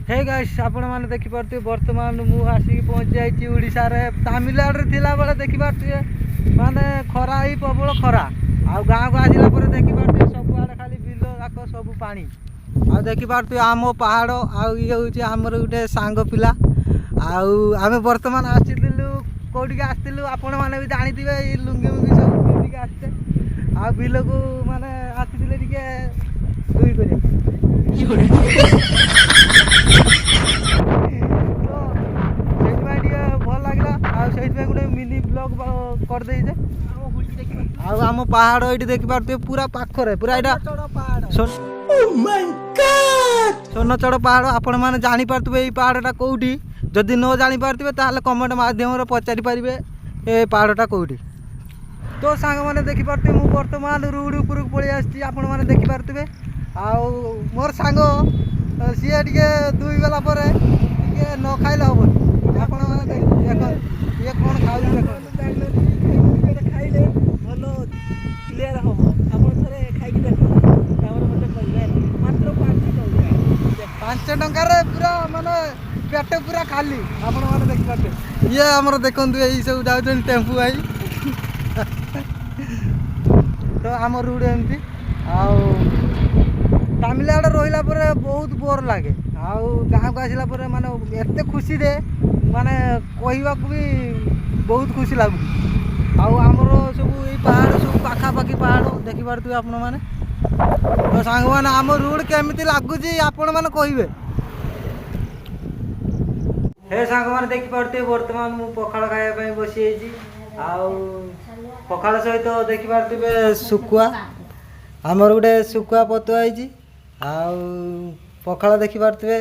Hey guys आपण माने देखि पारते वर्तमान मु आसी पहुंच जाई ओडिसा रे तमिलनाडु रे थिला बेले देखि पारते माने खरा ही प्रबल खरा आ गाँव को आसिला पर देखि पारते सब आड़े खाली बिलो जाक सब पानी आ देखि पारते आम पहाड़ आ ये होची हमर गुटे सांग पिला आमे वर्तमान आसिलु कोडी के आस्तिलु आपण माने भी जानि दिबे ई लुंगी मुंगी सब पिंदी के आस्ते आ बिलो को माने आसिले टिके दुई करे गोटे मिनी ब्लॉग कर दे आम पहाड़ ये देखी पारे पूरा पाखरे पूरा यहाँ सोनचड़ पहाड़ आपण मैंने जापारे ये पहाड़टा कौटी जदि न जापारे ताल कमेंट मध्यम पचारि पारे ये पहाड़टा कौटी। तो सांग मैंने देखिपे मुझे बर्तमान रोड उपरक पलि आपण मैंने देखिपे मोर सांग सी टे दुई गला न खाइले हेनी आपण मैंने ये कौन खाइले भल क्लीयर हम आप खाई देख मात्र 5 टंकार पूरा माने पेट पूरा खाली आपण मैंने देखिपे ये आमर देखु यही सब जाऊँ टेम्पू भाई तो आम रूट एमती तमिलनाडु रहिला परे बहुत बोर लगे गाँव को आसिला परे माने एते खुशी दे माने कहवा भी बहुत खुशी लगुच आमर सब ये पहाड़ सब पाखापाखि पहाड़ देखी पारे आपण मैंने तो सांग मैंने आम रोड केमी लगुच आपण मैंने कहे हे सांग मैंने देखी पारे बर्तमान मु पखाड़ खाया बसी पखाड़ सहित देखी पारे शुखुआ आमर गोटे शुखुआ पतुआई पखाड़ देखी पारे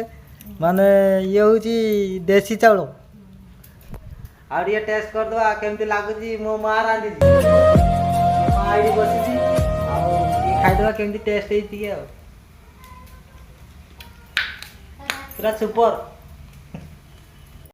माने ये हूँ देसी चाउल आगे टेस्ट करदे केमती लगुच मो माँ रांधि माँ ये बसी खाईदे केमती टेस्ट पूरा सुपर।